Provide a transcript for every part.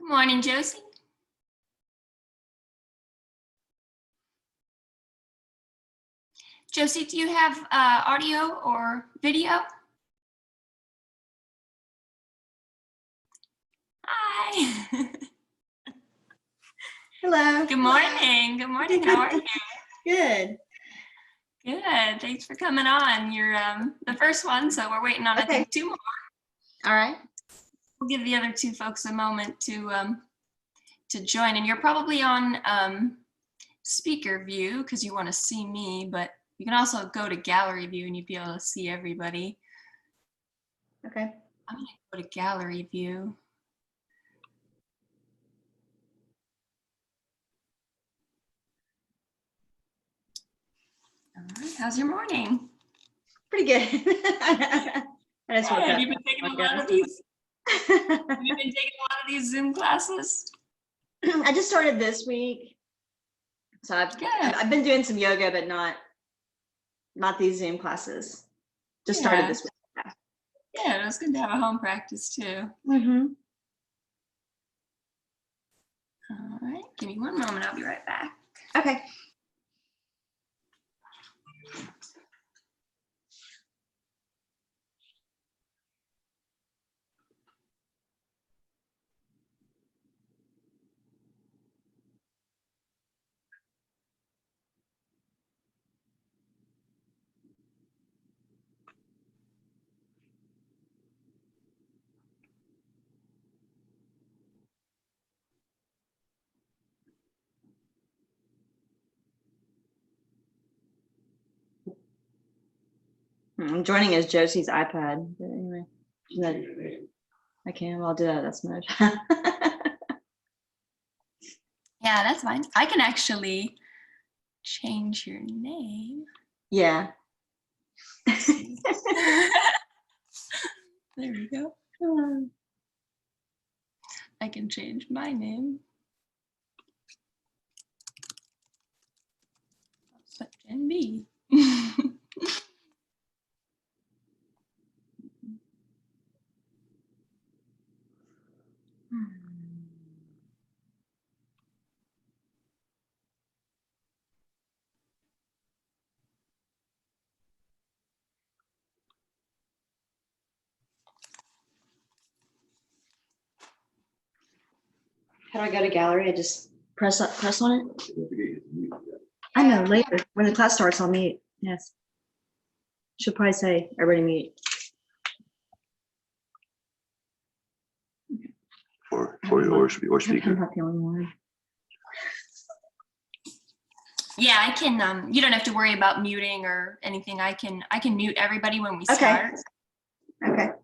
Morning, Josie. Josie, do you have audio or video? Hi. Hello. Good morning. Good morning. How are you? Good. Good. Thanks for coming on. You're the first one, so we're waiting on I think 2 more. All right. We'll give the other 2 folks a moment to join, and you're probably on speaker view because you want to see me, but you can also go to gallery view and you'd be able to see everybody. Okay. I'm going to go to gallery view. All right. How's your morning? Pretty good. I just woke up. You've been taking a lot of these. You've been taking a lot of these Zoom classes. I just started this week, so I've been doing some yoga, but not these Zoom classes. Just started this week. Yeah, it was good to have a home practice too. Mm-hmm. All right, give me one moment. I'll be right back. Okay. I'm joining as Josie's iPad, but anyway, I'll do that. That's mode. Yeah, that's fine. I can actually change your name. Yeah. There we go. I can change my name. I'll put Jenn B. How do I go to gallery? I just press on it. I know later when the class starts, I'll mute. Yes. She'll probably say everybody mute. Or speaker. I'm not the only one. Yeah, I can. You don't have to worry about muting or anything. I can mute everybody when we start. Okay. And then,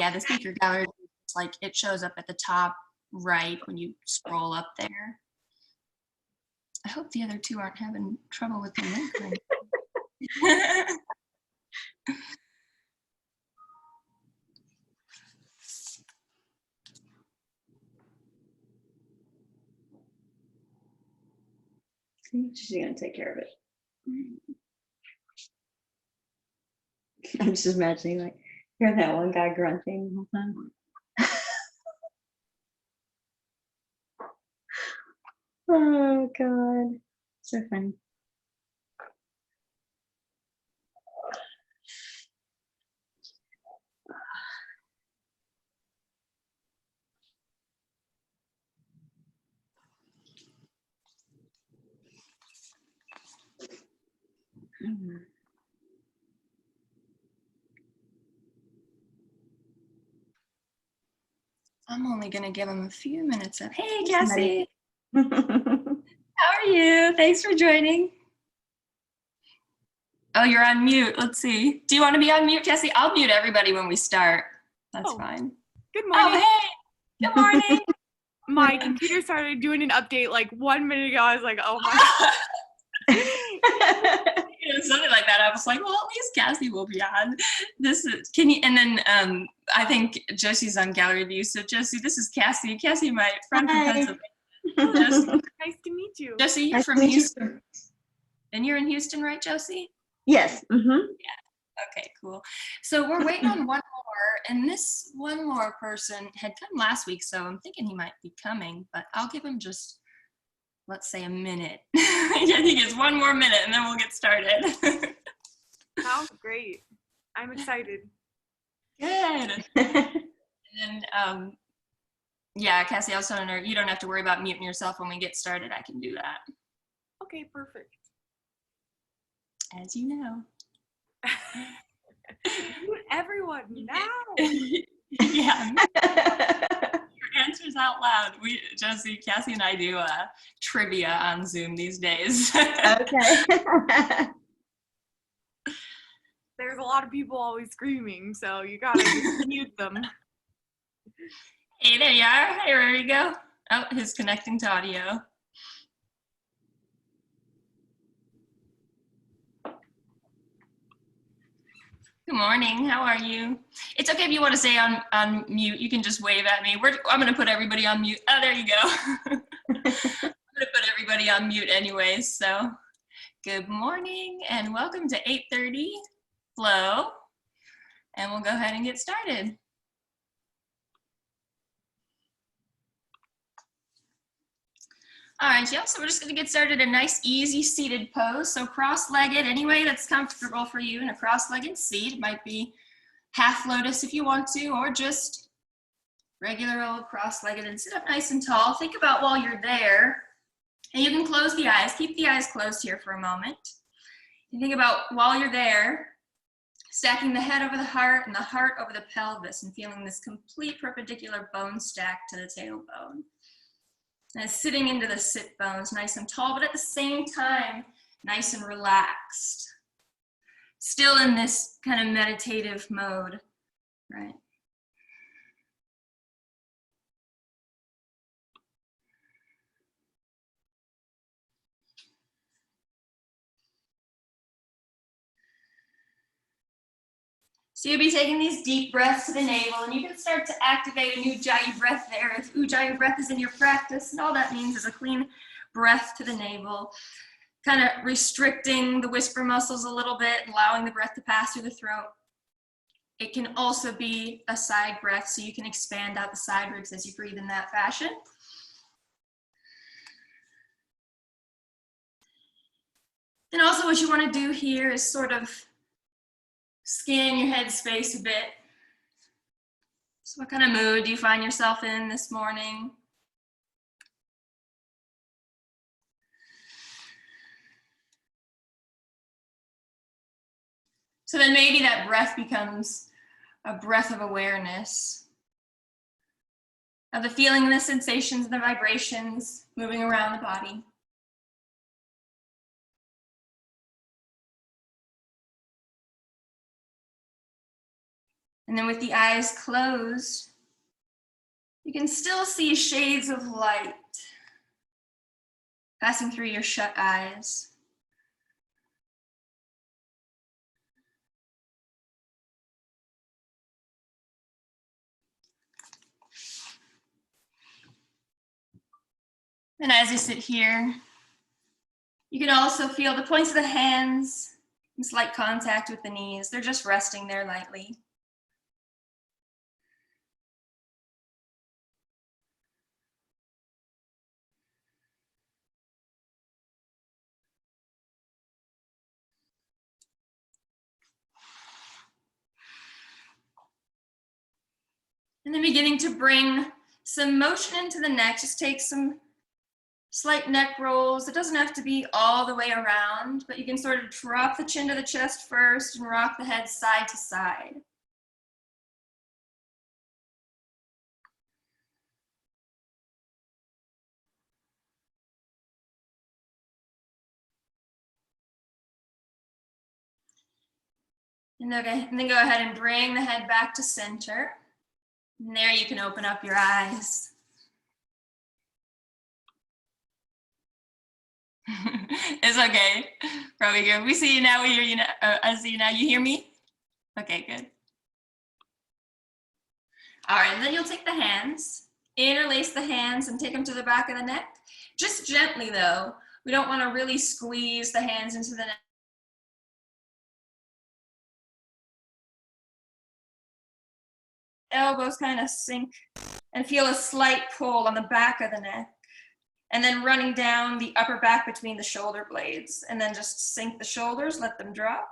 yeah, the speaker gallery, like it shows up at the top right when you scroll up there. I hope the other 2 aren't having trouble with the link. She's gonna take care of it. I'm just imagining like hearing that one guy grunting the whole time. Oh God, so funny. I'm only gonna give them a few minutes of, hey, Cassie. How are you? Thanks for joining. Oh, you're on mute. Let's see. Do you want to be on mute, Cassie? I'll mute everybody when we start. That's fine. Good morning. Oh, hey. Good morning. My computer started doing an update like 1 minute ago. I was like, oh my God. Something like that. I was like, well, at least Cassie will be on. Can you, and then I think Josie's on gallery view. So Josie, this is Cassie. Cassie, my friend from Pennsylvania. Josie. Nice to meet you. Josie, you're from Houston. And you're in Houston, right, Josie? Yes. Mm-hmm. Yeah. Okay, cool. So we're waiting on one more, and this one more person had come last week, so I'm thinking he might be coming, but I'll give him just, let's say, a minute. I think it's one more minute, and then we'll get started. Sounds great. I'm excited. Good. And yeah, Cassie, I was telling her, you don't have to worry about muting yourself when we get started. I can do that. Okay, perfect. As you know. Mute everyone now. Yeah. Your answers out loud. Josie, Cassie and I do trivia on Zoom these days. Okay. There's a lot of people always screaming, so you gotta just mute them. Hey, there you are. Hey, there you go. Oh, he's connecting to audio. Good morning. How are you? It's okay if you want to stay on mute. You can just wave at me. I'm going to put everybody on mute. Oh, there you go. I'm going to put everybody on mute anyways. So good morning and welcome to 8:30 Flow. And we'll go ahead and get started. All right, y'all, so we're just gonna get started a nice, easy seated pose. So cross-legged, any way that's comfortable for you in a cross-legged seat. It might be half lotus if you want to, or just regular old cross-legged, and sit up nice and tall. Think about while you're there, and you can close the eyes. Keep the eyes closed here for a moment. And think about while you're there, stacking the head over the heart and the heart over the pelvis, and feeling this complete perpendicular bone stack to the tailbone. And sitting into the sit bones nice and tall, but at the same time, nice and relaxed. Still in this kind of meditative mode, right? So you'll be taking these deep breaths to the navel, and you can start to activate a new Ujjayi breath there. If Ujjayi breath is in your practice, and all that means is a clean breath to the navel, kind of restricting the whisper muscles a little bit, allowing the breath to pass through the throat. It can also be a side breath, so you can expand out the side ribs as you breathe in that fashion. And also what you want to do here is sort of scan your head space a bit. So what kind of mood do you find yourself in this morning? So then maybe that breath becomes a breath of awareness of the feeling, the sensations, and the vibrations moving around the body. And then with the eyes closed, you can still see shades of light passing through your shut eyes. And as you sit here, you can also feel the points of the hands in slight contact with the knees. They're just resting there lightly. And then beginning to bring some motion into the neck. Just take some slight neck rolls. It doesn't have to be all the way around, but you can sort of drop the chin to the chest first and rock the head side to side. And then go ahead and bring the head back to center. And there you can open up your eyes. It's okay. Probably good. We see you now. We hear you now. I see you now. You hear me? Okay, good. All right, and then you'll take the hands, interlace the hands and take them to the back of the neck. Just gently though. We don't want to really squeeze the hands into the neck. elbows kind of sink and feel a slight pull on the back of the neck. And then running down the upper back between the shoulder blades. And then just sink the shoulders, let them drop.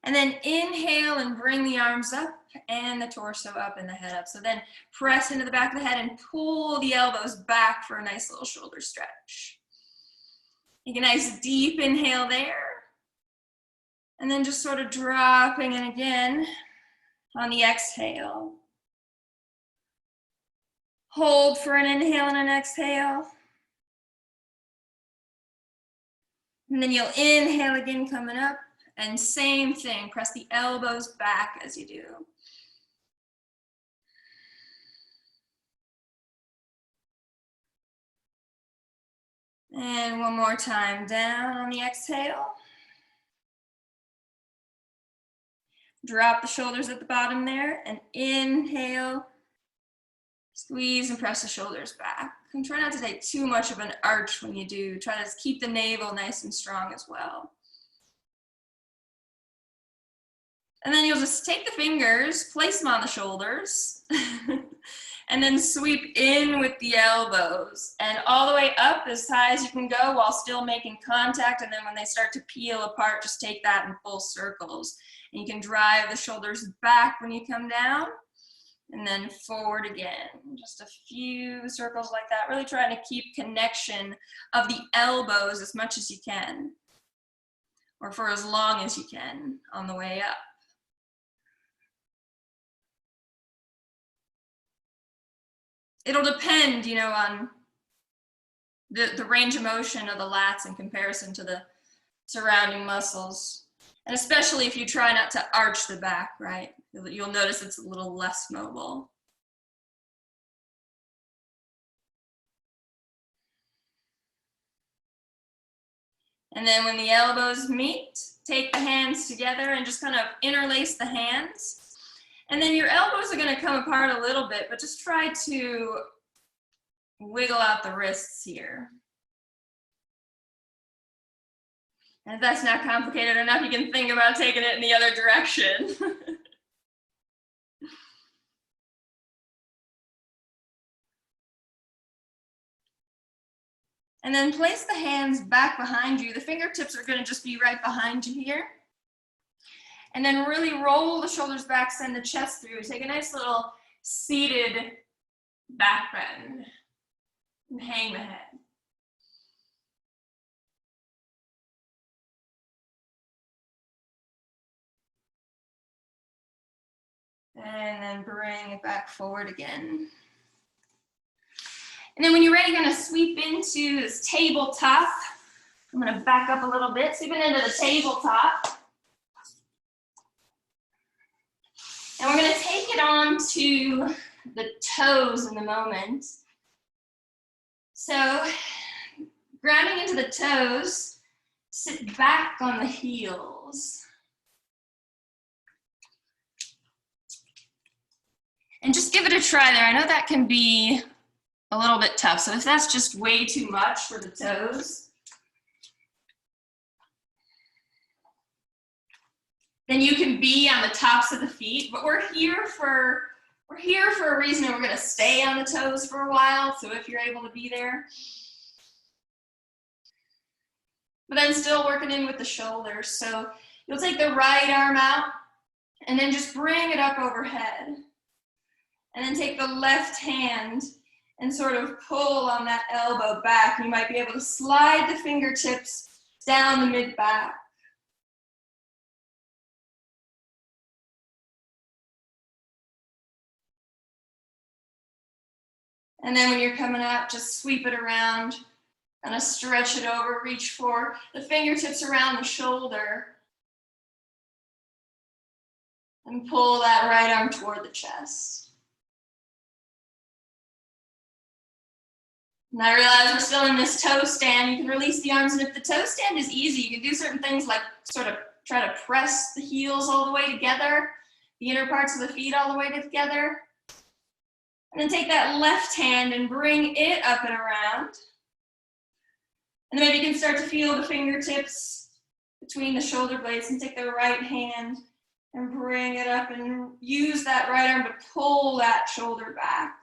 And then inhale and bring the arms up and the torso up and the head up. So then press into the back of the head and pull the elbows back for a nice little shoulder stretch. Take a nice deep inhale there. And then just sort of dropping in again on the exhale. Hold for an inhale and an exhale. And then you'll inhale again coming up. And same thing, press the elbows back as you do. And one more time, down on the exhale. Drop the shoulders at the bottom there, and inhale. Squeeze and press the shoulders back. And try not to take too much of an arch when you do. Try to keep the navel nice and strong as well. And then you'll just take the fingers, place them on the shoulders, and then sweep in with the elbows and all the way up as high as you can go while still making contact. And then when they start to peel apart, just take that in full circles. And you can drive the shoulders back when you come down and then forward again. Just a few circles like that, really trying to keep connection of the elbows as much as you can, or for as long as you can on the way up. It'll depend, you know, on the range of motion of the lats in comparison to the surrounding muscles. And especially if you try not to arch the back, right? You'll notice it's a little less mobile. And then when the elbows meet, take the hands together and just kind of interlace the hands. And then your elbows are going to come apart a little bit, but just try to wiggle out the wrists here. And if that's not complicated enough, you can think about taking it in the other direction. And then place the hands back behind you. The fingertips are going to just be right behind you here. And then really roll the shoulders back, send the chest through. Take a nice little seated back bend and hang the head. And then bring it back forward again. And then when you're ready, you're going to sweep into this tabletop. I'm going to back up a little bit, sweeping into the tabletop. And we're going to take it on to the toes in the moment. So grounding into the toes, sit back on the heels. And just give it a try there. I know that can be a little bit tough. So if that's just way too much for the toes, then you can be on the tops of the feet, but we're here for a reason, and we're going to stay on the toes for a while. So if you're able to be there, but then still working in with the shoulders. So you'll take the right arm out and then just bring it up overhead. And then take the left hand and sort of pull on that elbow back. You might be able to slide the fingertips down the mid-back. And then when you're coming out, just sweep it around, kind of stretch it over, reach for the fingertips around the shoulder, and pull that right arm toward the chest. And I realize we're still in this toe stand. You can release the arms, and if the toe stand is easy, you can do certain things like sort of try to press the heels all the way together, the inner parts of the feet all the way together. And then take that left hand and bring it up and around. And then maybe you can start to feel the fingertips between the shoulder blades, and take the right hand And bring it up and use that right arm to pull that shoulder back.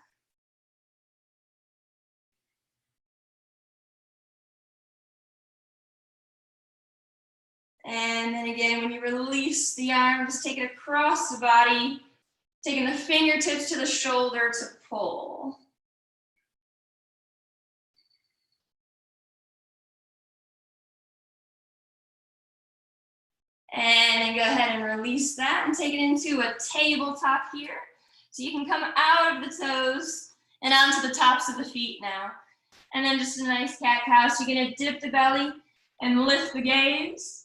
And then again, when you release the arm, just take it across the body, taking the fingertips to the shoulder to pull. And then go ahead and release that and take it into a tabletop here. So you can come out of the toes and onto the tops of the feet now. And then just a nice cat-cow. So you're gonna dip the belly and lift the gaze.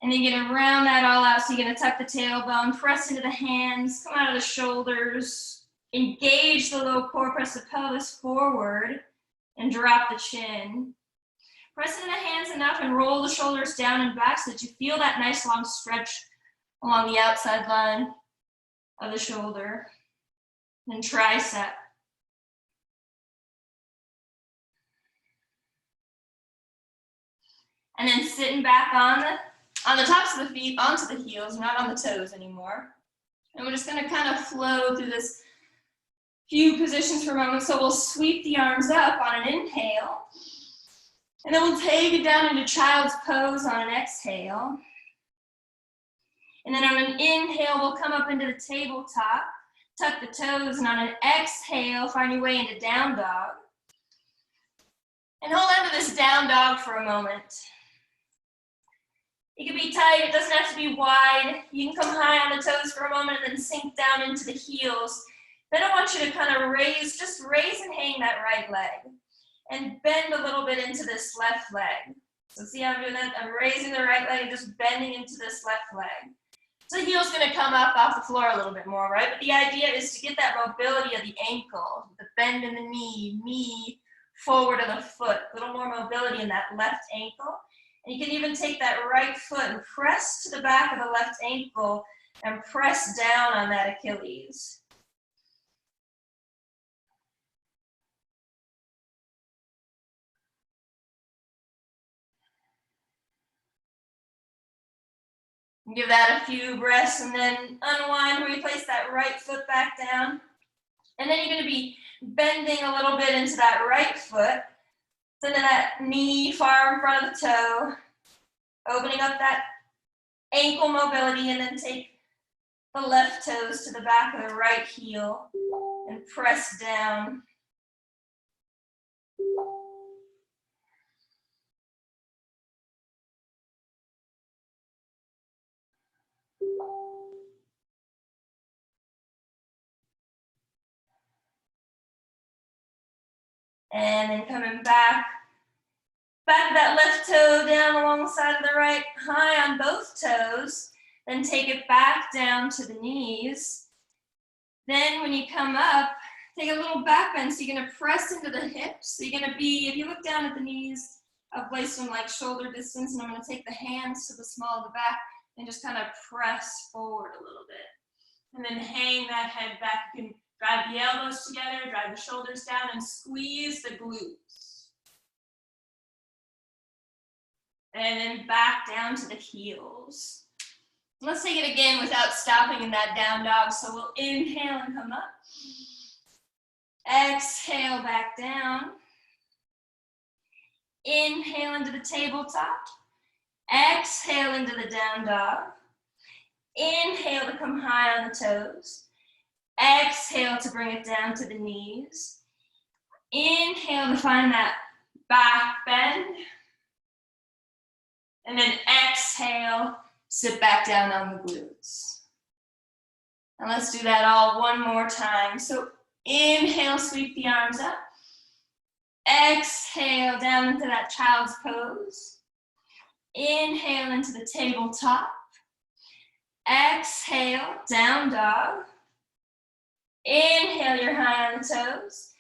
And then you're gonna round that all out. So you're gonna tuck the tailbone, press into the hands, come out of the shoulders, engage the low core, press the pelvis forward, and drop the chin. Press into the hands enough and roll the shoulders down and back so that you feel that nice long stretch along the outside line of the shoulder. And tricep. And then sitting back on the tops of the feet, onto the heels, not on the toes anymore. And we're just gonna kind of flow through this few positions for a moment. So we'll sweep the arms up on an inhale. And then we'll take it down into child's pose on an exhale. And then on an inhale, we'll come up into the tabletop, tuck the toes, and on an exhale, find your way into down dog. And hold on to this down dog for a moment. It can be tight, it doesn't have to be wide. You can come high on the toes for a moment and then sink down into the heels. Then I want you to kind of just raise and hang that right leg. And bend a little bit into this left leg. So see how I'm doing that? I'm raising the right leg and just bending into this left leg. So the heel's gonna come up off the floor a little bit more, right? But the idea is to get that mobility of the ankle, the bend in the knee forward of the foot, a little more mobility in that left ankle. And you can even take that right foot and press to the back of the left ankle and press down on that Achilles. Give that a few breaths and then unwind, replace that right foot back down. And then you're gonna be bending a little bit into that right foot, sending that knee far in front of the toe, opening up that ankle mobility, and then take the left toes to the back of the right heel and press down. And then coming back that left toe down along the side of the right, high on both toes. Then take it back down to the knees. Then when you come up, take a little back bend. So you're gonna press into the hips. So you're gonna be, if you look down at the knees, I'll place them like shoulder distance, and I'm gonna take the hands to the small of the back and just kind of press forward a little bit. And then hang that head back. You can drive the elbows together, drive the shoulders down, and squeeze the glutes. And then back down to the heels. Let's take it again without stopping in that down dog. So we'll inhale and come up. Exhale back down. Inhale into the tabletop. Exhale into the down dog. Inhale to come high on the toes. Exhale to bring it down to the knees. Inhale to find that back bend. And then exhale, sit back down on the glutes. And let's do that all one more time. So inhale, sweep the arms up. Exhale down into that child's pose. Inhale into the tabletop. Exhale, down dog. Inhale, you're high on the toes.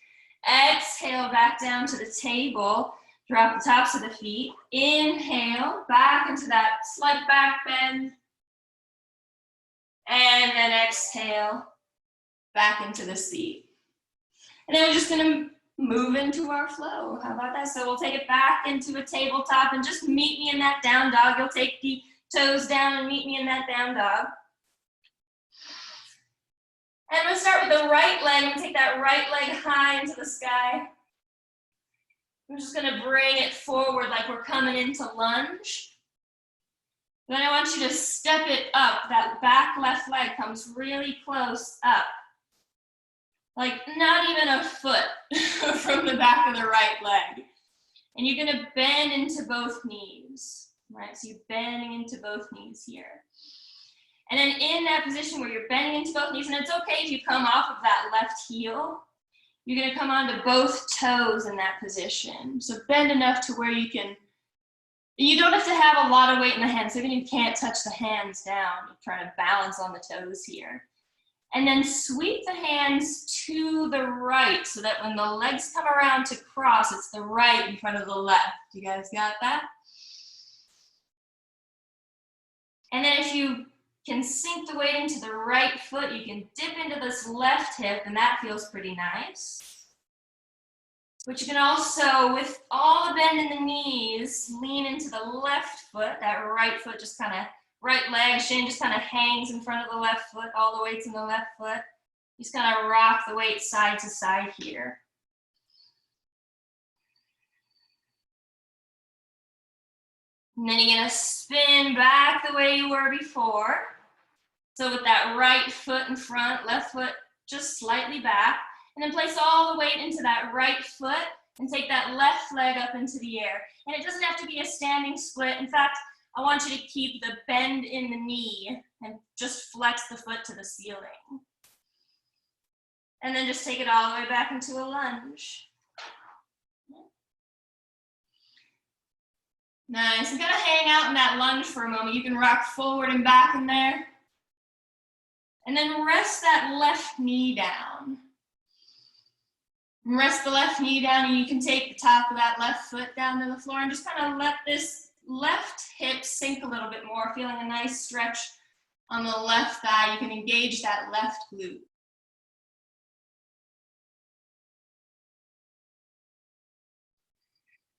Exhale, back down to the table. Drop the tops of the feet. Inhale, back into that slight back bend. And then exhale, back into the seat. And then we're just gonna move into our flow. How about that? So we'll take it back into a tabletop and just meet me in that down dog. You'll take the toes down and meet me in that down dog. And I'm gonna start with the right leg. I'm gonna take that right leg high into the sky. I'm just gonna bring it forward like we're coming into lunge. Then I want you to step it up. That back left leg comes really close up. Like not even a foot from the back of the right leg. And you're gonna bend into both knees, right? So you're bending into both knees here. And then in that position where you're bending into both knees, and it's okay if you come off of that left heel, you're gonna come onto both toes in that position. So bend enough to where you don't have to have a lot of weight in the hands. Even if you can't touch the hands down, you're trying to balance on the toes here. And then sweep the hands to the right so that when the legs come around to cross, it's the right in front of the left. You guys got that? And then if you can sink the weight into the right foot, you can dip into this left hip, and that feels pretty nice. But you can also, with all the bend in the knees, lean into the left foot. That right foot just kind of, right leg, shin just kind of hangs in front of the left foot, all the weight's in the left foot. You just kind of rock the weight side to side here. And then you're gonna spin back the way you were before. So with that right foot in front, left foot just slightly back, and then place all the weight into that right foot and take that left leg up into the air. And it doesn't have to be a standing split. In fact, I want you to keep the bend in the knee and just flex the foot to the ceiling. And then just take it all the way back into a lunge. Nice. I'm gonna hang out in that lunge for a moment. You can rock forward and back in there. And then rest that left knee down. Rest the left knee down, and you can take the top of that left foot down to the floor and just kind of let this left hip sink a little bit more, feeling a nice stretch on the left thigh. You can engage that left glute.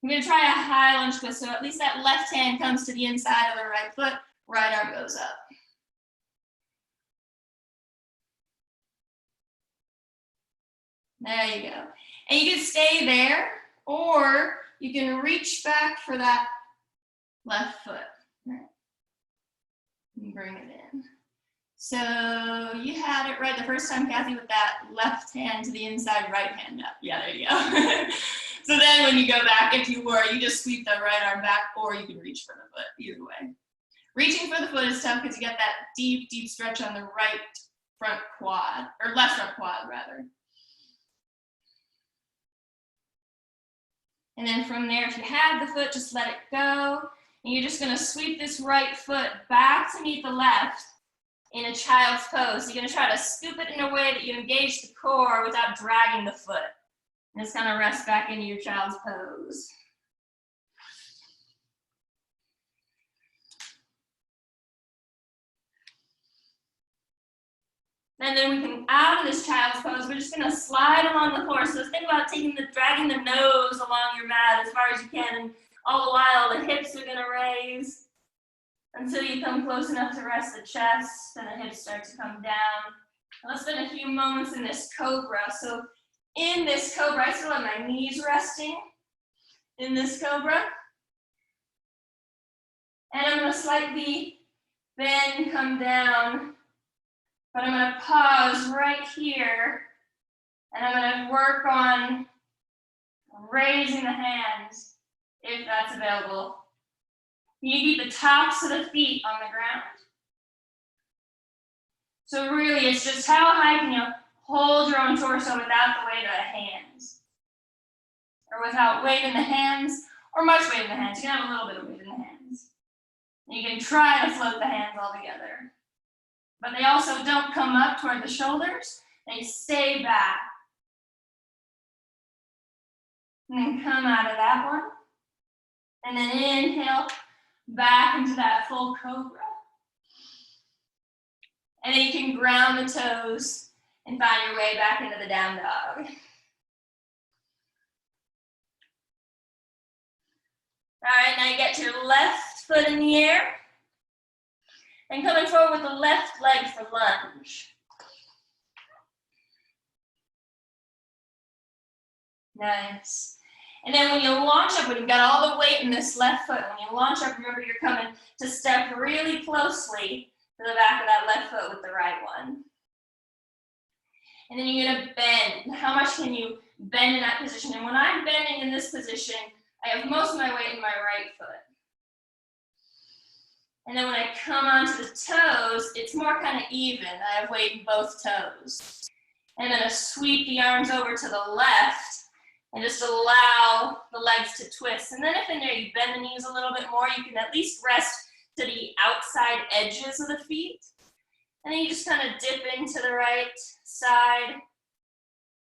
I'm gonna try a high lunge twist, so at least that left hand comes to the inside of the right foot, right arm goes up. There you go. And you can stay there, or you can reach back for that left foot. Right. And bring it in. So you had it right the first time, Kathy, with that left hand to the inside, right hand up. Yeah, there you go. So then when you go back, if you were, you just sweep the right arm back, or you can reach for the foot, either way. Reaching for the foot is tough because you get that deep, deep stretch on the right front quad, or left front quad, rather. And then from there, if you have the foot, just let it go. And you're just gonna sweep this right foot back to meet the left in a child's pose. So you're gonna try to scoop it in a way that you engage the core without dragging the foot. And just kind of rest back into your child's pose. And then we can, out of this child's pose, we're just gonna slide along the floor. So think about dragging the nose along your mat as far as you can. And all the while, the hips are gonna raise until you come close enough to rest the chest, and the hips start to come down. Let's spend a few moments in this cobra. So in this cobra, I still have my knees resting in this cobra. And I'm gonna slightly bend, come down, but I'm gonna pause right here, and I'm gonna work on raising the hands, if that's available. You keep the tops of the feet on the ground. So really, it's just how high can you hold your own torso without the weight of the hands, or without weight in the hands, or much weight in the hands. You can have a little bit of weight in the hands. You can try to float the hands all together, but they also don't come up toward the shoulders. They stay back. And then come out of that one, and then inhale back into that full cobra. And then you can ground the toes and find your way back into the down dog. All right, now you get your left foot in the air. And coming forward with the left leg for lunge. Nice. And then when you launch up, when you've got all the weight in this left foot, when you launch up, remember you're coming to step really closely to the back of that left foot with the right one. And then you're gonna bend. How much can you bend in that position? And when I'm bending in this position, I have most of my weight in my right foot. And then when I come onto the toes, it's more kind of even. I have weight in both toes. And then I sweep the arms over to the left and just allow the legs to twist. And then if in there you bend the knees a little bit more, you can at least rest to the outside edges of the feet. And then you just kind of dip into the right side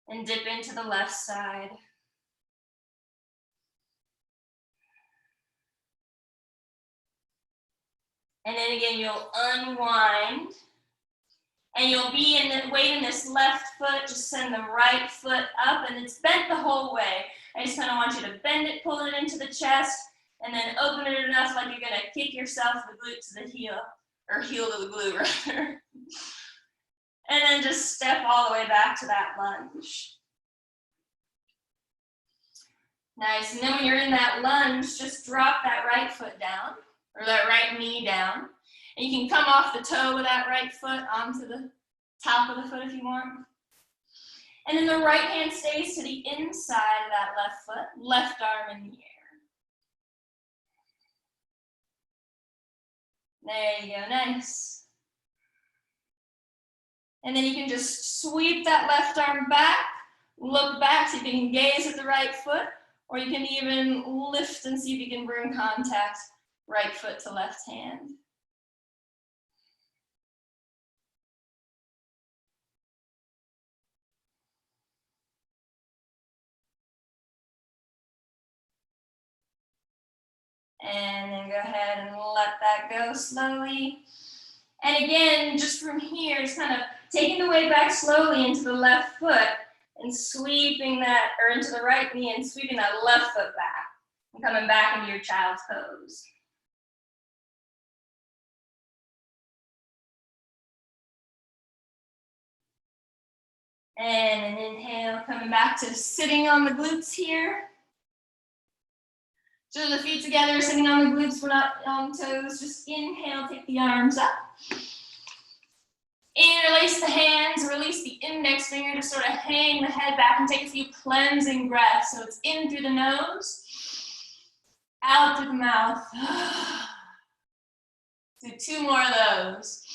and dip into the left side. And then again, you'll unwind. And you'll be in the weight in this left foot, just send the right foot up, and it's bent the whole way. I just kind of want you to bend it, pull it into the chest, and then open it enough like you're gonna kick yourself the glute to the heel, or heel to the glute rather. And then just step all the way back to that lunge. Nice, and then when you're in that lunge, just drop that right foot down, or that right knee down. And you can come off the toe with that right foot onto the top of the foot if you want. And then the right hand stays to the inside of that left foot, left arm in the air. There you go, nice. And then you can just sweep that left arm back, look back, see if you can gaze at the right foot, or you can even lift and see if you can bring contact, right foot to left hand. And then go ahead and let that go slowly. And again, just from here, just kind of taking the weight back slowly into the left foot and sweeping that, or into the right knee and sweeping that left foot back and coming back into your child's pose. And an inhale, coming back to sitting on the glutes here. So the feet together, sitting on the glutes, we're not on toes. Just inhale, take the arms up. Interlace the hands, release the index finger to sort of hang the head back and take a few cleansing breaths. So it's in through the nose, out through the mouth. Do 2 more of those.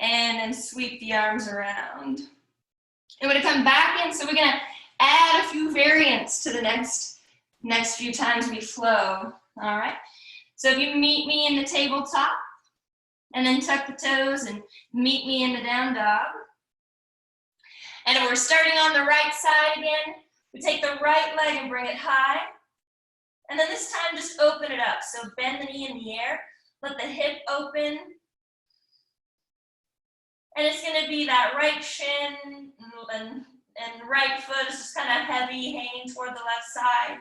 And then sweep the arms around. And we're gonna come back in, so we're gonna add a few variants to the next few times we flow, all right? So if you meet me in the tabletop, and then tuck the toes and meet me in the down dog. And if we're starting on the right side again, we take the right leg and bring it high. And then this time, just open it up. So bend the knee in the air, let the hip open. And it's gonna be that right shin and right foot is just kind of heavy, hanging toward the left side.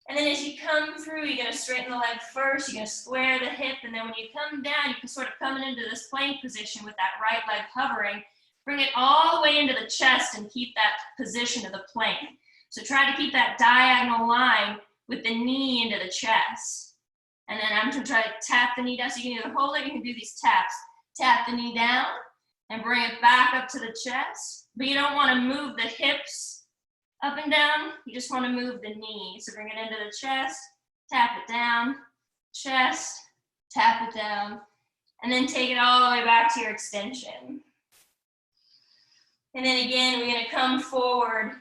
And then as you come through, you're gonna straighten the leg first, you're gonna square the hip, and then when you come down, you can sort of come into this plank position with that right leg hovering, bring it all the way into the chest and keep that position of the plank. So try to keep that diagonal line with the knee into the chest. And then I'm gonna try to tap the knee down, so you can either hold it, you can do these taps. Tap the knee down and bring it back up to the chest, but you don't want to move the hips up and down, you just want to move the knee. So bring it into the chest, tap it down, chest, tap it down, and then take it all the way back to your extension. And then again, we're going to come forward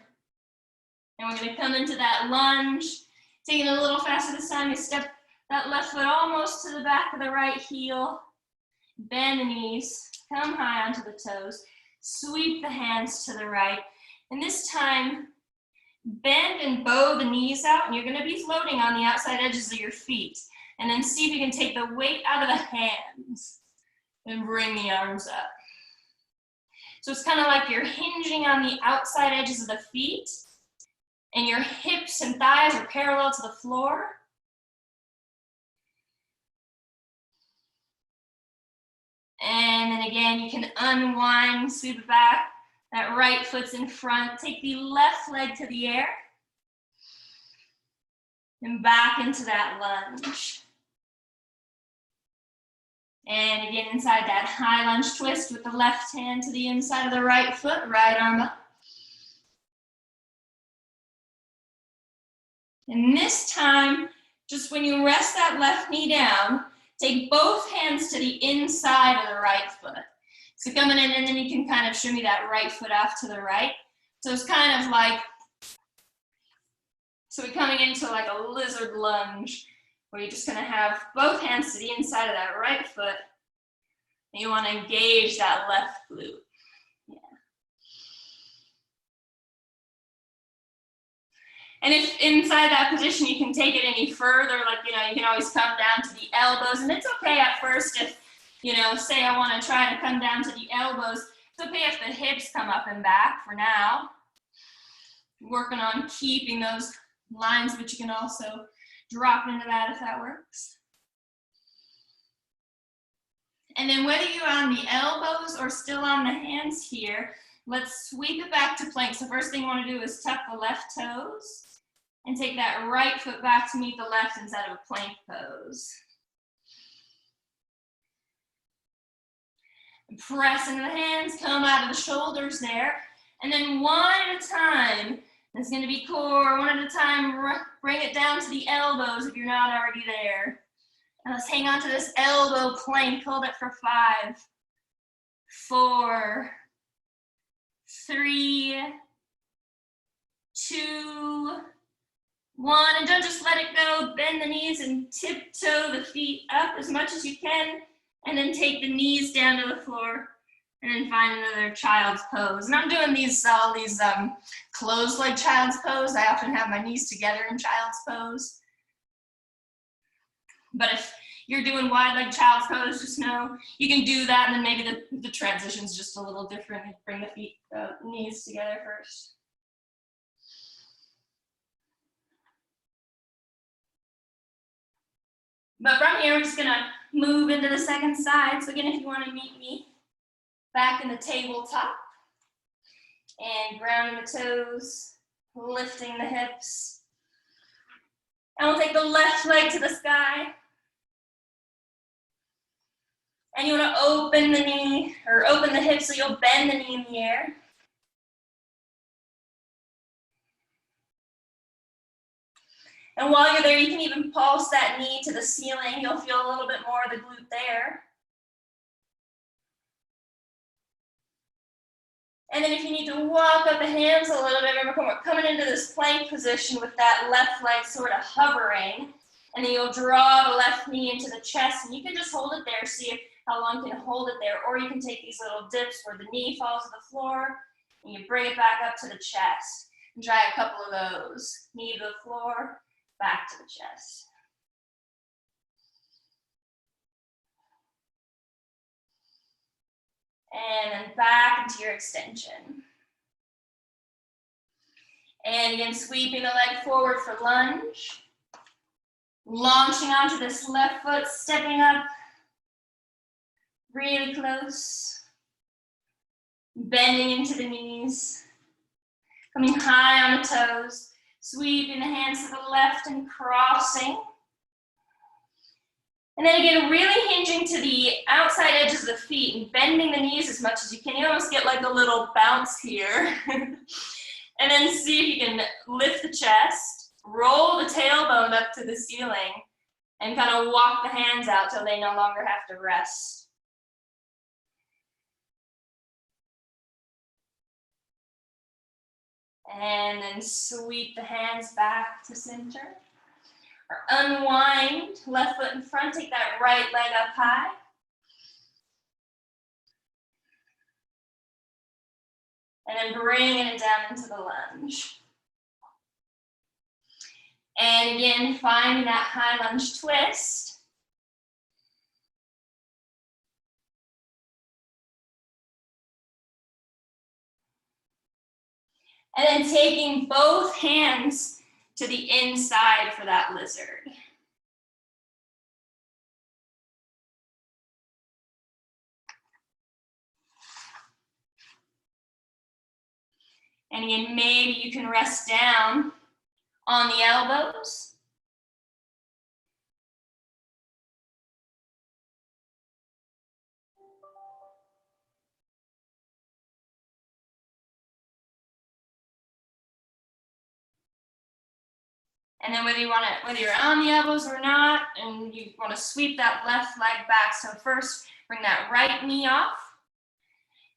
and we're going to come into that lunge, taking it a little faster this time. You step that left foot almost to the back of the right heel. Bend the knees, come high onto the toes, sweep the hands to the right, and this time, bend and bow the knees out, and you're gonna be floating on the outside edges of your feet, and then see if you can take the weight out of the hands and bring the arms up. So it's kind of like you're hinging on the outside edges of the feet, and your hips and thighs are parallel to the floor. And then again, you can unwind, sweep it back. That right foot's in front. Take the left leg to the air. And back into that lunge. And again, inside that high lunge twist with the left hand to the inside of the right foot, right arm up. And this time, just when you rest that left knee down, take both hands to the inside of the right foot. So coming in, and then you can kind of shimmy that right foot off to the right. So it's kind of like, so we're coming into like a lizard lunge, where you're just gonna have both hands to the inside of that right foot, and you wanna engage that left glute. Yeah. And if inside that position you can take it any further, like, you know, you can always come down to the elbows, and it's okay at first if, you know, say I wanna try to come down to the elbows, it's okay if the hips come up and back for now. Working on keeping those lines, but you can also drop into that if that works. And then whether you're on the elbows or still on the hands here, let's sweep it back to plank. So first thing you want to do is tuck the left toes and take that right foot back to meet the left inside of a plank pose. And press into the hands, come out of the shoulders there, and then one at a time. It's going to be core, one at a time, bring it down to the elbows if you're not already there. And let's hang on to this elbow plank, hold it for 5, 4, 3, 2, 1, and don't just let it go. Bend the knees and tiptoe the feet up as much as you can, and then take the knees down to the floor. And then find another child's pose. And I'm doing all these closed leg child's pose. I often have my knees together in child's pose. But if you're doing wide leg child's pose, just know you can do that, and then maybe the transition's just a little different. Bring the feet, knees together first. But from here, we're just gonna move into the second side. So again, if you wanna meet me back in the tabletop, and grounding the toes, lifting the hips. And we'll take the left leg to the sky. And you want to open the knee, or open the hips so you'll bend the knee in the air. And while you're there, you can even pulse that knee to the ceiling. You'll feel a little bit more of the glute there. And then if you need to walk up the hands a little bit, remember we're coming into this plank position with that left leg sort of hovering, and then you'll draw the left knee into the chest, and you can just hold it there, see how long you can hold it there, or you can take these little dips where the knee falls to the floor, and you bring it back up to the chest, and try a couple of those. Knee to the floor, back to the chest. And then back into your extension. And again, sweeping the leg forward for lunge. Launching onto this left foot, stepping up really close. Bending into the knees. Coming high on the toes. Sweeping the hands to the left and crossing. And then again, really hinging to the outside edges of the feet and bending the knees as much as you can. You almost get like a little bounce here. And then see if you can lift the chest, roll the tailbone up to the ceiling, and kind of walk the hands out till they no longer have to rest. And then sweep the hands back to center. Or unwind, left foot in front, take that right leg up high. And then bringing it down into the lunge. And again, finding that high lunge twist. And then taking both hands to the inside for that lizard. And again, maybe you can rest down on the elbows. And then whether you're on the elbows or not, and you want to sweep that left leg back. So first, bring that right knee off,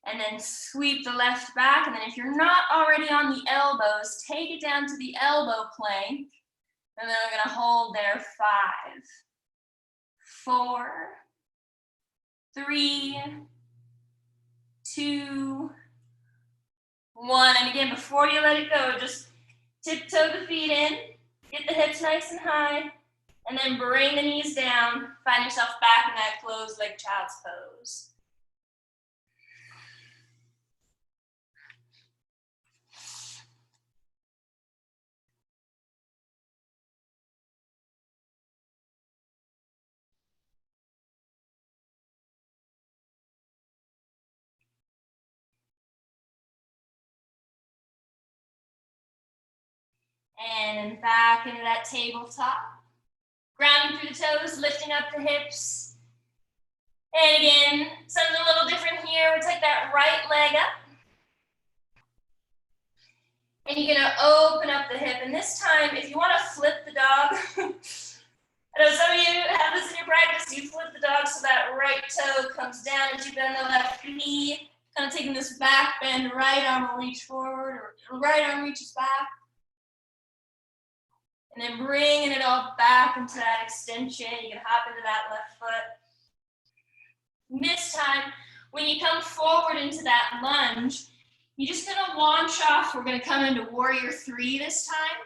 and then sweep the left back. And then if you're not already on the elbows, take it down to the elbow plank. And then we're gonna hold there 5, 4, 3, 2, 1. And again, before you let it go, just tiptoe the feet in. Get the hips nice and high, and then bring the knees down. Find yourself back in that closed leg child's pose. And back into that tabletop. Grounding through the toes, lifting up the hips. And again, something a little different here. We take that right leg up. And you're gonna open up the hip. And this time, if you wanna flip the dog, I know some of you have this in your practice, you flip the dog so that right toe comes down as you bend the left knee. Kind of taking this back bend, right arm will reach forward, or right arm reaches back. And then bringing it all back into that extension. You can hop into that left foot. This time, when you come forward into that lunge, you're just gonna launch off. We're gonna come into warrior 3 this time.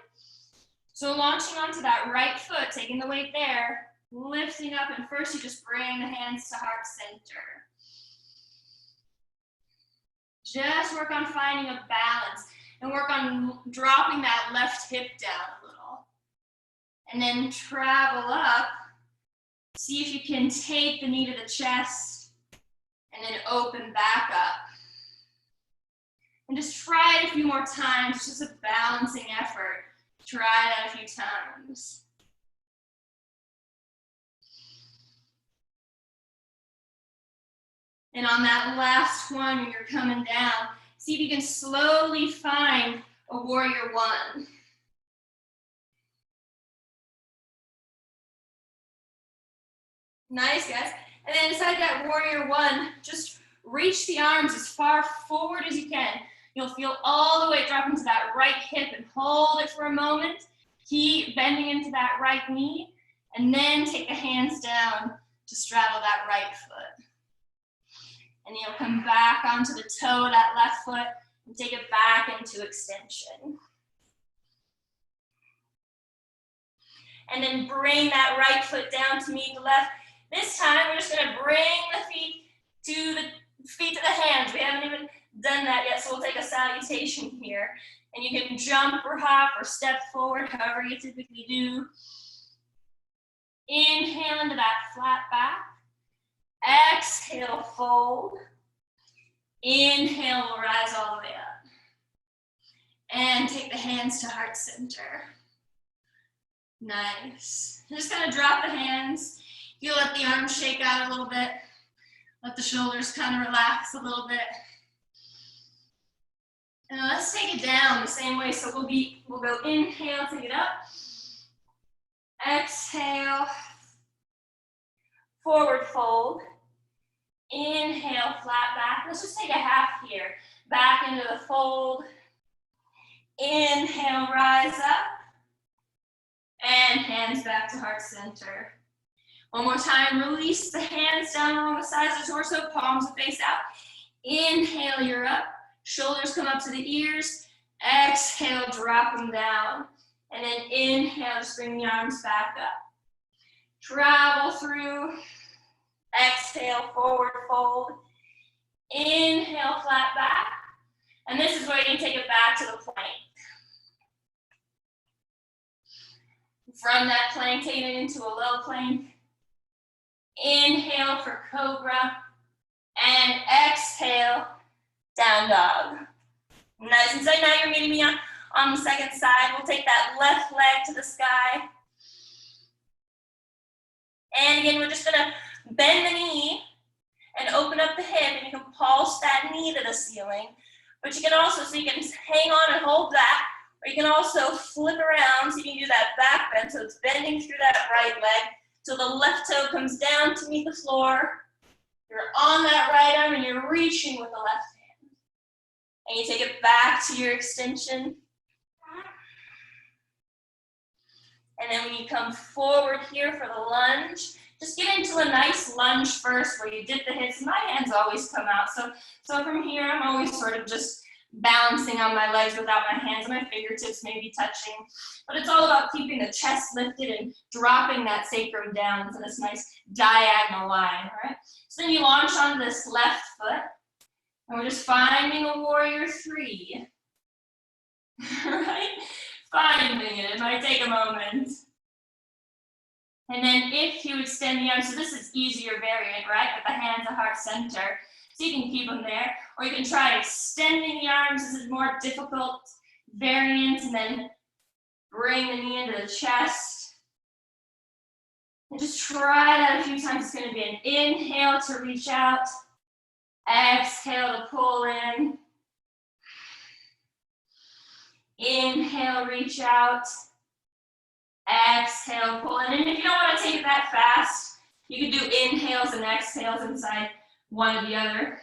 So launching onto that right foot, taking the weight there, lifting up, and first you just bring the hands to heart center. Just work on finding a balance and work on dropping that left hip down a little. And then travel up. See if you can take the knee to the chest and then open back up. And just try it a few more times, just a balancing effort. Try that a few times. And on that last one, when you're coming down, see if you can slowly find a warrior 1. Nice, guys. And then inside that warrior 1, just reach the arms as far forward as you can. You'll feel all the way drop into that right hip and hold it for a moment. Keep bending into that right knee, and then take the hands down to straddle that right foot. And you'll come back onto the toe of that left foot and take it back into extension. And then bring that right foot down to meet the left. This time, we're just gonna bring the feet to the hands. We haven't even done that yet, so we'll take a salutation here. And you can jump or hop or step forward, however you typically do. Inhale into that flat back. Exhale, fold. Inhale, we'll rise all the way up. And take the hands to heart center. Nice. Just gonna drop the hands. You let the arms shake out a little bit. Let the shoulders kind of relax a little bit. And let's take it down the same way. So we'll go inhale, take it up. Exhale, forward fold. Inhale, flat back. Let's just take a half here. Back into the fold. Inhale, rise up. And hands back to heart center. One more time, release the hands down along the sides of the torso, palms will face out. Inhale, you're up. Shoulders come up to the ears. Exhale, drop them down. And then inhale, just bring the arms back up. Travel through. Exhale, forward fold. Inhale, flat back. And this is where you can take it back to the plank. From that plank, take it into a low plank. Inhale for cobra. And exhale, down dog. Nice and tight. Now you're meeting me on the second side. We'll take that left leg to the sky. And again, we're just gonna bend the knee and open up the hip, and you can pulse that knee to the ceiling. But you can also, so you can hang on and hold that, or you can also flip around, so you can do that back bend, so it's bending through that right leg, so the left toe comes down to meet the floor. You're on that right arm, and you're reaching with the left hand. And you take it back to your extension. And then when you come forward here for the lunge, just get into a nice lunge first where you dip the hips. My hands always come out. So from here, I'm always sort of just balancing on my legs without my hands. My fingertips may be touching. But it's all about keeping the chest lifted and dropping that sacrum down into this nice diagonal line, all right? So then you launch on this left foot. And we're just finding a warrior three. Right? Finding it. It might take a moment. And then if you extend the arms, so this is easier variant, right? With the hands at heart center. So you can keep them there. Or you can try extending the arms. This is more difficult variant. And then bring the knee into the chest. And just try that a few times. It's going to be an inhale to reach out. Exhale to pull in. Inhale, reach out. Exhale, pull in. And if you don't want to take it that fast, you can do inhales and exhales inside one or the other.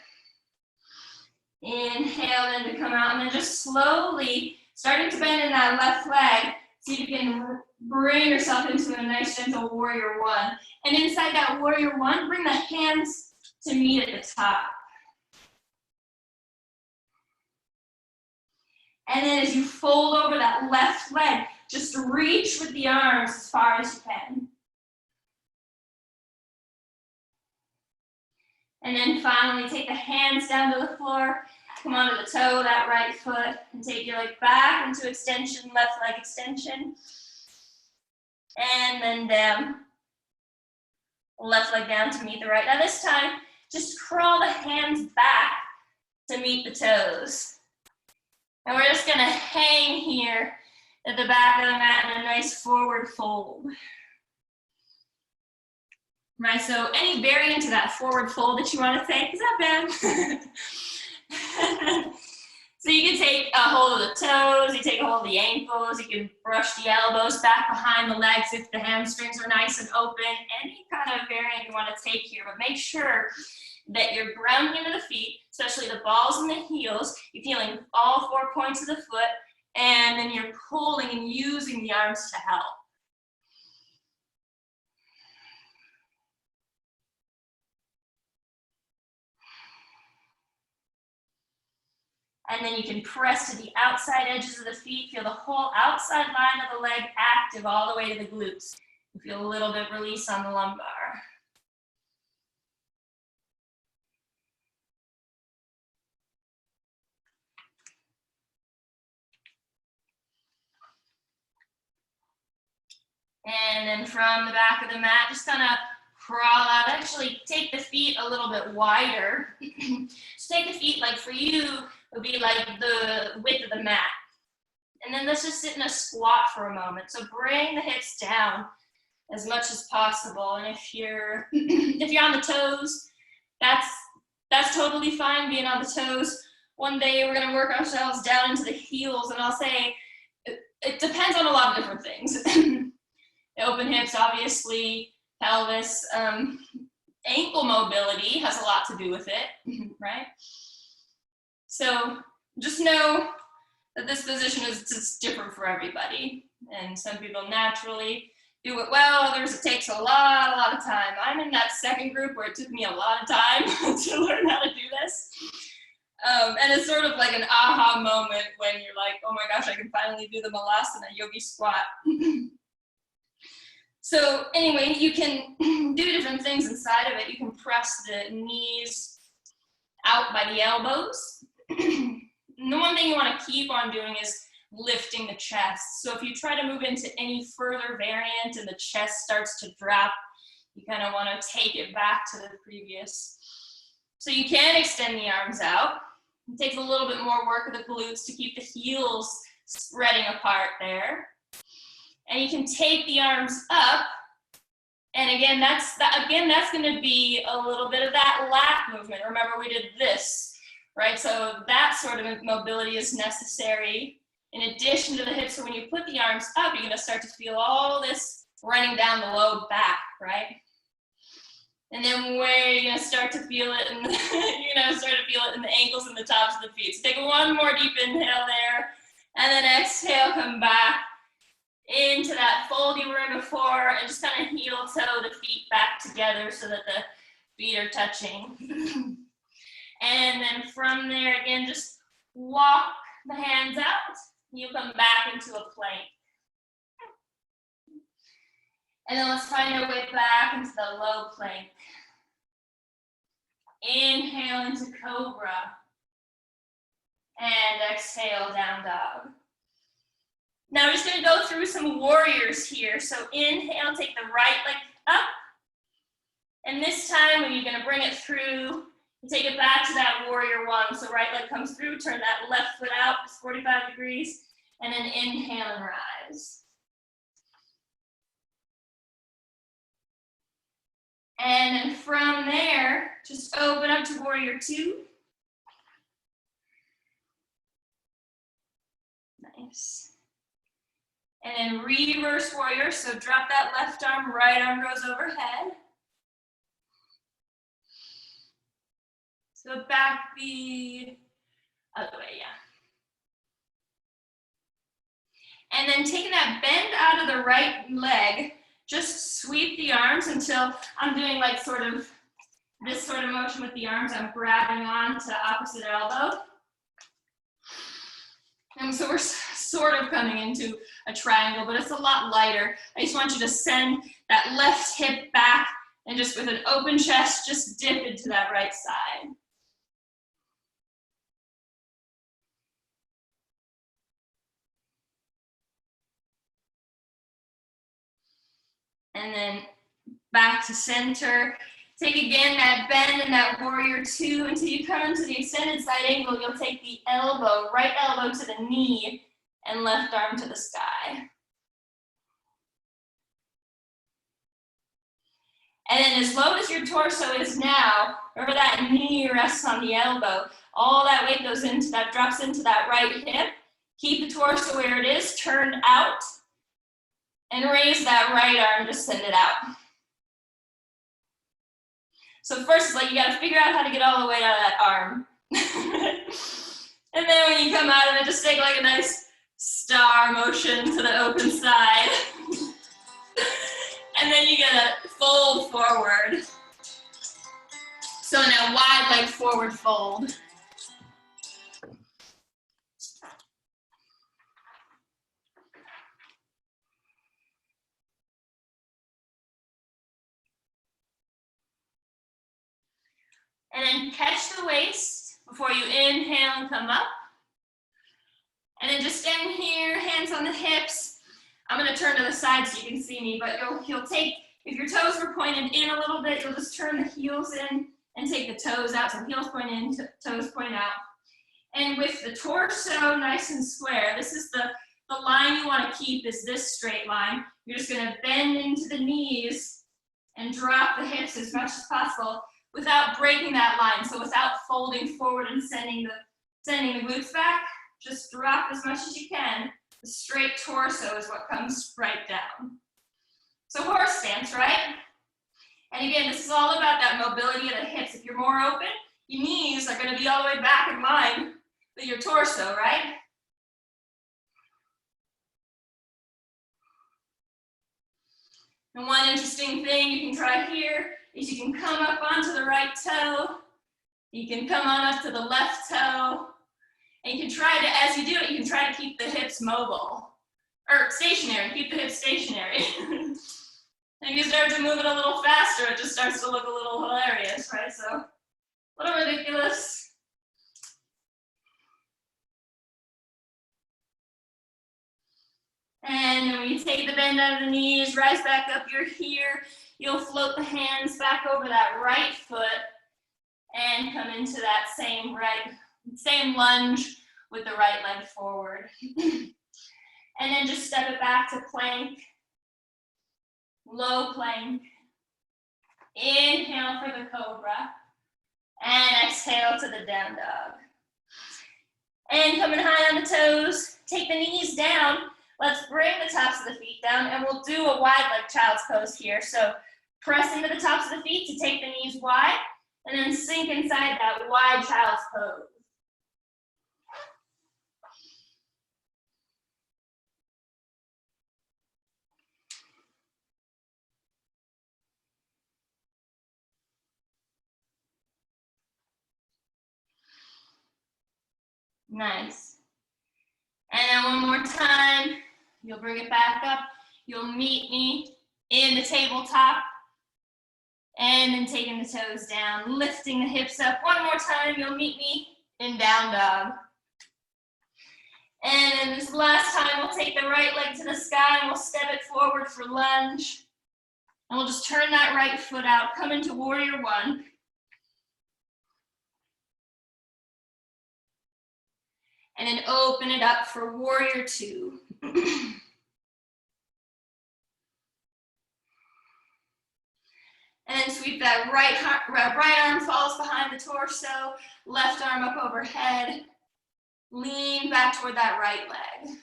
Inhale then to come out, and then just slowly starting to bend in that left leg. See if you can bring yourself into a nice gentle warrior one. And inside that warrior one, bring the hands to meet at the top. And then as you fold over that left leg, just reach with the arms as far as you can. And then finally take the hands down to the floor, come onto the toe, that right foot, and take your leg back into extension, left leg extension. And then down, left leg down to meet the right. Now this time, just crawl the hands back to meet the toes. And we're just gonna hang here at the back of the mat in a nice forward fold. Right, so any variant to that forward fold that you want to take is not bad. So you can take a hold of the toes, you take a hold of the ankles, you can brush the elbows back behind the legs if the hamstrings are nice and open. Any kind of variant you want to take here, but make sure that you're grounding into the feet, especially the balls and the heels. You're feeling all 4 points of the foot, and then you're pulling and using the arms to help. And then you can press to the outside edges of the feet. Feel the whole outside line of the leg active all the way to the glutes. You feel a little bit release on the lumbar. And then from the back of the mat, just kind of crawl out. Actually, take the feet a little bit wider. Just take the feet, like for you, would be like the width of the mat. And then let's just sit in a squat for a moment. So bring the hips down as much as possible. And if you're on the toes, that's totally fine being on the toes. One day we're gonna work ourselves down into the heels, and I'll say it depends on a lot of different things. Open hips, obviously, pelvis, ankle mobility has a lot to do with it, right? So just know that this position is just different for everybody. And some people naturally do it well, others it takes a lot of time. I'm in that second group where it took me a lot of time to learn how to do this. And it's sort of like an aha moment when you're like, oh my gosh, I can finally do the malasana yogi squat. So anyway, you can do different things inside of it. You can press the knees out by the elbows. the one thing you want to keep on doing is lifting the chest. So if you try to move into any further variant and the chest starts to drop, you kind of want to take it back to the previous. So you can extend the arms out. It takes a little bit more work of the glutes to keep the heels spreading apart there. And you can take the arms up. And again, that's going to be a little bit of that lat movement. Remember, we did this, right? So that sort of mobility is necessary in addition to the hips. So when you put the arms up, you're going to start to feel all this running down the low back, right? And then where you're going to start to feel it, and you're going to start to feel it in the ankles and the tops of the feet. So take one more deep inhale there, and then exhale, come back into that fold you were in before, and just kind of heel toe the feet back together so that the feet are touching. And then from there, again, just walk the hands out. You'll come back into a plank. And then let's find our way back into the low plank. Inhale into cobra. And exhale, down dog. Now we're just going to go through some warriors here. So inhale, take the right leg up. And this time when you're going to bring it through, you take it back to that warrior one. So right leg comes through, turn that left foot out, it's 45 degrees, and then inhale and rise. And then from there, just open up to warrior two. Nice. And then reverse warrior, so drop that left arm, right arm goes overhead. So back the other way, yeah. And then taking that bend out of the right leg, just sweep the arms until I'm doing like sort of this sort of motion with the arms. I'm grabbing on to opposite elbow. And so we're sort of coming into a triangle, but it's a lot lighter. I just want you to send that left hip back and just with an open chest, just dip into that right side. And then back to center. Take again that bend and that warrior two until you come into the extended side angle. You'll take the elbow, right elbow to the knee and left arm to the sky. And then as low as your torso is now, remember that knee rests on the elbow. All that weight goes into that, drops into that right hip. Keep the torso where it is, turned out. And raise that right arm, just send it out. So first, it's like you gotta figure out how to get all the weight out of that arm. And then when you come out of it, just take like a nice star motion to the open side. And then you gotta fold forward. So in a wide leg forward fold. And then catch the waist before you inhale and come up. And then just stand here, hands on the hips. I'm gonna turn to the side so you can see me, but you'll take, if your toes were pointed in a little bit, you'll just turn the heels in and take the toes out. So heels point in, toes point out. And with the torso nice and square, this is the line you wanna keep is this straight line. You're just gonna bend into the knees and drop the hips as much as possible without breaking that line. So without folding forward and sending the glutes back, just drop as much as you can. The straight torso is what comes right down. So horse stance, right? And again, this is all about that mobility of the hips. If you're more open, your knees are gonna be all the way back in line with your torso, right? And one interesting thing you can try here is you can come up onto the right toe. You can come on up to the left toe. And you can try to, as you do it, you can try to keep the hips mobile. Or stationary, keep the hips stationary. And you start to move it a little faster, it just starts to look a little hilarious, right? So, a little ridiculous. And when you take the bend out of the knees, rise back up, you're here. You'll float the hands back over that right foot and come into that same lunge with the right leg forward. And then just step it back to plank, low plank. Inhale for the cobra, and exhale to the down dog. And coming high on the toes, take the knees down. Let's bring the tops of the feet down, and we'll do a wide leg child's pose here. So press into the tops of the feet to take the knees wide, and then sink inside that wide child's pose. Nice. And then one more time, you'll bring it back up. You'll meet me in the tabletop. And then taking the toes down, lifting the hips up. One more time, you'll meet me in down dog. And then this last time, we'll take the right leg to the sky and we'll step it forward for lunge. And we'll just turn that right foot out, come into warrior one. And then open it up for warrior two. And then sweep that right arm falls behind the torso, left arm up overhead. Lean back toward that right leg.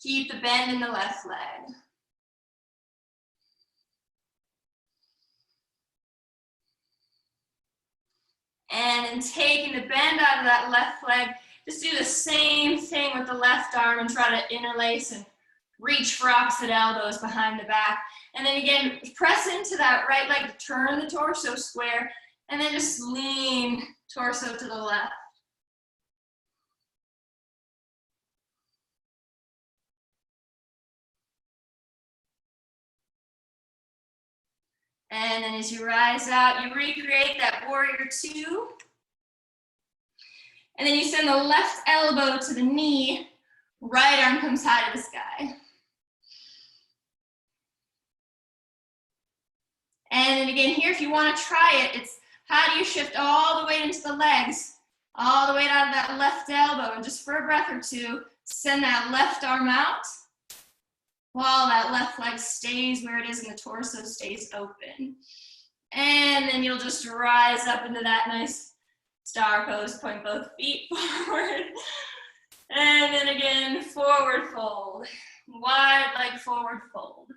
Keep the bend in the left leg. And then taking the bend out of that left leg, just do the same thing with the left arm and try to interlace and reach for opposite elbows behind the back. And then again, press into that right leg to turn the torso square, and then just lean torso to the left. And then as you rise out, you recreate that warrior two. And then you send the left elbow to the knee, right arm comes high to the sky. And then again here, if you want to try it, it's how do you shift all the way into the legs, all the way out of that left elbow, and just for a breath or two, send that left arm out while that left leg stays where it is and the torso stays open. And then you'll just rise up into that nice star pose, point both feet forward. And then again, forward fold, wide leg forward fold.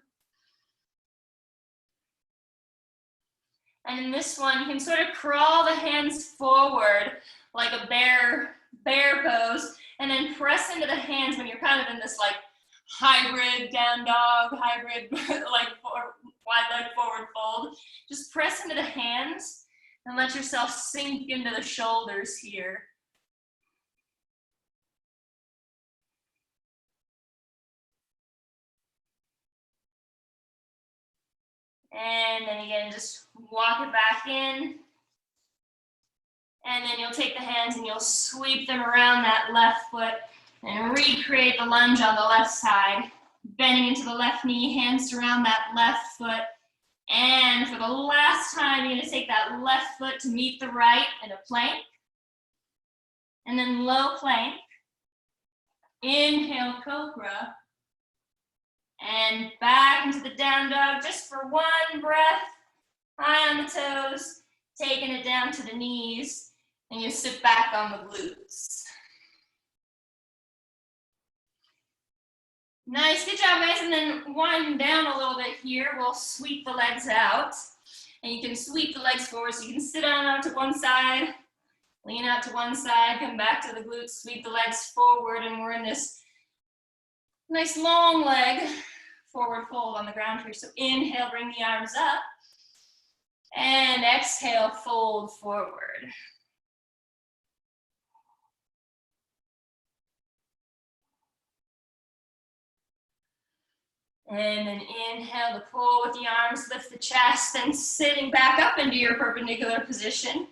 And in this one, you can sort of crawl the hands forward like a bear pose, and then press into the hands when you're kind of in this like hybrid down dog, hybrid like wide leg forward fold. Just press into the hands and let yourself sink into the shoulders here. And then again, just walk it back in. And then you'll take the hands and you'll sweep them around that left foot and recreate the lunge on the left side. Bending into the left knee, hands surround that left foot. And for the last time, you're gonna take that left foot to meet the right in a plank. And then low plank. Inhale, cobra. And back into the down dog, just for one breath. High on the toes, taking it down to the knees. And you sit back on the glutes. Nice, good job guys. And then wind down a little bit here. We'll sweep the legs out. And you can sweep the legs forward so you can sit on out to one side, lean out to one side, come back to the glutes, sweep the legs forward, and we're in this nice long leg forward fold on the ground here. So inhale, bring the arms up. And exhale, fold forward. And then inhale to pull with the arms, lift the chest, and sitting back up into your perpendicular position.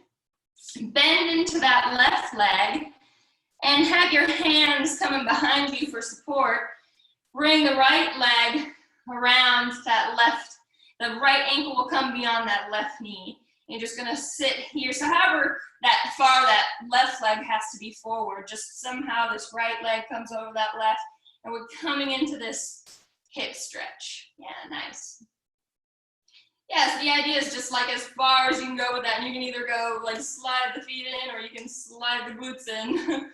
Bend into that left leg and have your hands coming behind you for support. bring the right leg around that left, the right ankle will come beyond that left knee. You're just gonna sit here. So however that far that left leg has to be forward, just somehow this right leg comes over that left, and we're coming into this hip stretch. Yeah, nice. Yeah, so the idea is just like as far as you can go with that. And you can either go like slide the feet in, or you can slide the glutes in.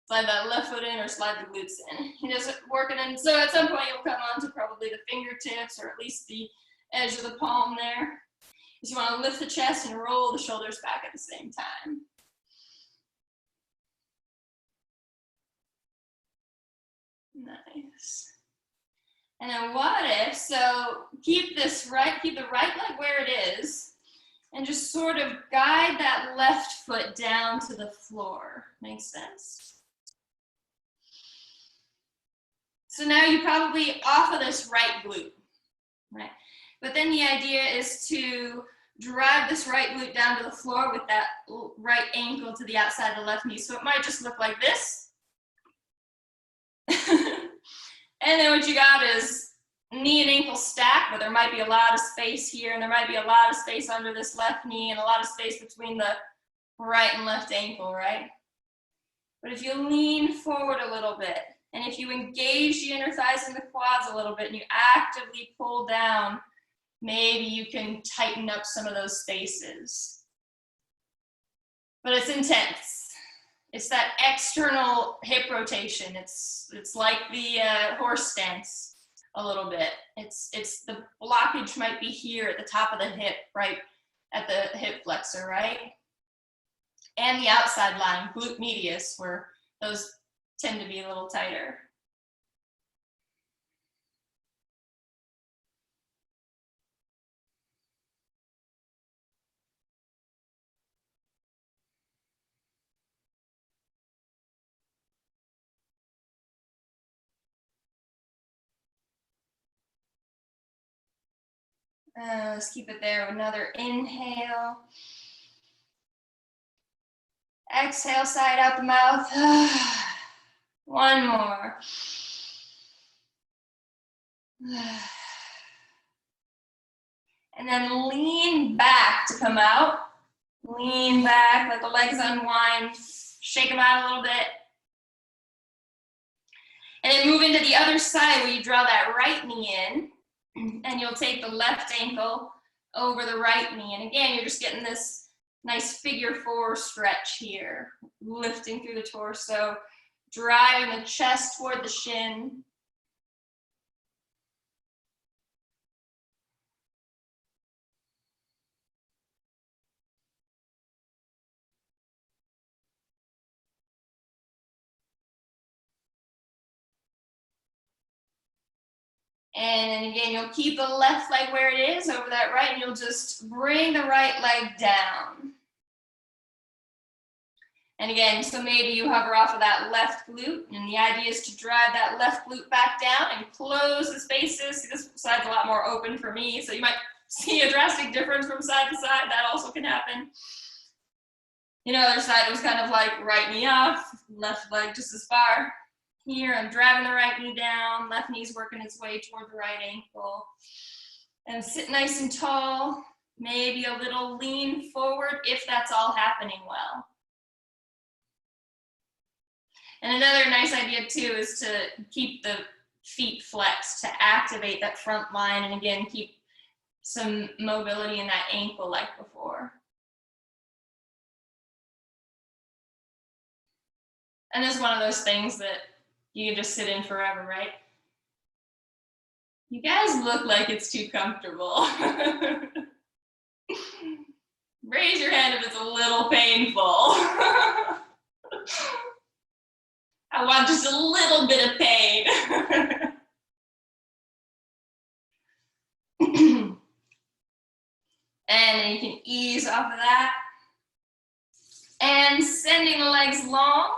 Slide that left foot in or slide the glutes in. You're just working in. So at some point you'll come on to probably the fingertips or at least the edge of the palm there. So you want to lift the chest and roll the shoulders back at the same time. Nice. And then what if, so keep the right leg where it is and just sort of guide that left foot down to the floor. Makes sense? So now you're probably off of this right glute, right? But then the idea is to drive this right glute down to the floor with that right ankle to the outside of the left knee. So it might just look like this. And then what you got is knee and ankle stack, but there might be a lot of space here, and there might be a lot of space under this left knee, and a lot of space between the right and left ankle, right? But if you lean forward a little bit, and if you engage the inner thighs and the quads a little bit, and you actively pull down, maybe you can tighten up some of those spaces. But it's intense. It's that external hip rotation. It's like the horse stance a little bit. It's the blockage might be here at the top of the hip, right at the hip flexor, right? And the outside line, glute medius, where those tend to be a little tighter. Let's keep it there. Another inhale. Exhale, side out the mouth. One more. And then lean back to come out. Lean back, let the legs unwind. Shake them out a little bit. And then move into the other side where you draw that right knee in. And you'll take the left ankle over the right knee. And again, you're just getting this nice figure four stretch here, lifting through the torso, driving the chest toward the shin. And then again, you'll keep the left leg where it is over that right, and you'll just bring the right leg down. And again, so maybe you hover off of that left glute, and the idea is to drive that left glute back down and close the spaces. See, this side's a lot more open for me, so you might see a drastic difference from side to side. That also can happen. You know, other side, it was kind of like right knee off, left leg just as far. Here, I'm driving the right knee down, left knee's working its way toward the right ankle. And sit nice and tall, maybe a little lean forward if that's all happening well. And another nice idea too is to keep the feet flexed to activate that front line, and again, keep some mobility in that ankle like before. And it's one of those things that you can just sit in forever, right? You guys look like it's too comfortable. Raise your hand if it's a little painful. I want just a little bit of pain. And then you can ease off of that. And sending the legs long.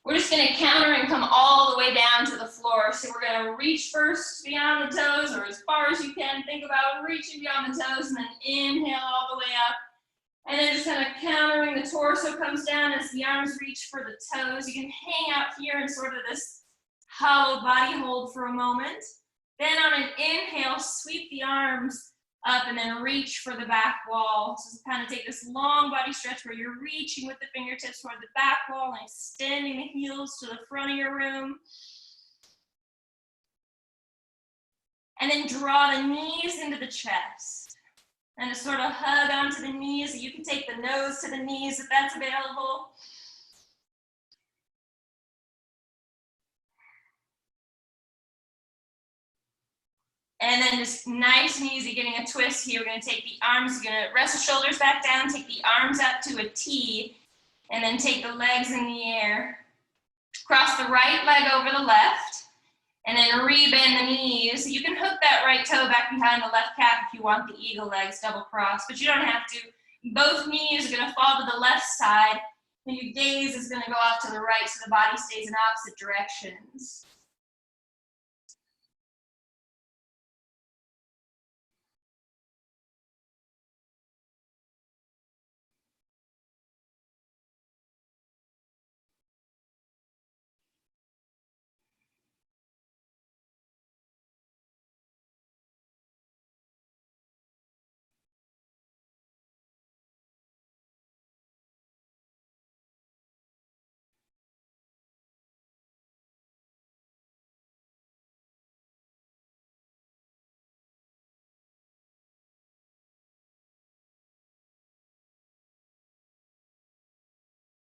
We're just going to counter and come all the way down to the floor. So we're going to reach first beyond the toes, or as far as you can. Think about reaching beyond the toes, and then inhale all the way up. And then just kind of countering, the torso comes down as the arms reach for the toes. You can hang out here in sort of this hollow body hold for a moment. Then on an inhale, sweep the arms up and then reach for the back wall. So kind of take this long body stretch where you're reaching with the fingertips toward the back wall and extending the heels to the front of your room. And then draw the knees into the chest. And just sort of hug onto the knees. You can take the nose to the knees if that's available. And then just nice and easy, getting a twist here. We're gonna take the arms, you're gonna rest the shoulders back down, take the arms out to a T, and then take the legs in the air. Cross the right leg over the left, and then rebend the knees. You can hook that right toe back behind the left calf if you want the eagle legs double cross, but you don't have to. Both knees are gonna fall to the left side, and your gaze is gonna go off to the right so the body stays in opposite directions.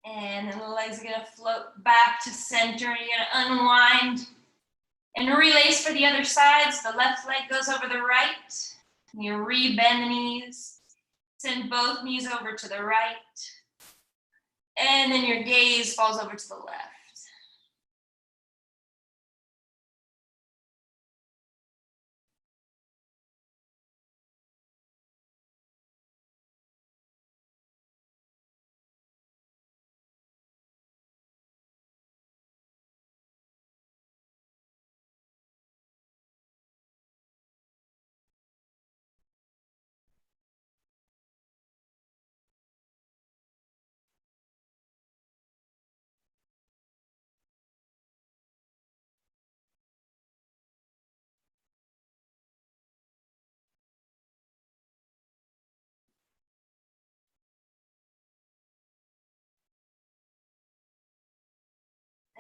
And then the legs are gonna float back to center. You're gonna unwind and relace for the other side. So the left leg goes over the right. And you rebend the knees. Send both knees over to the right. And then your gaze falls over to the left.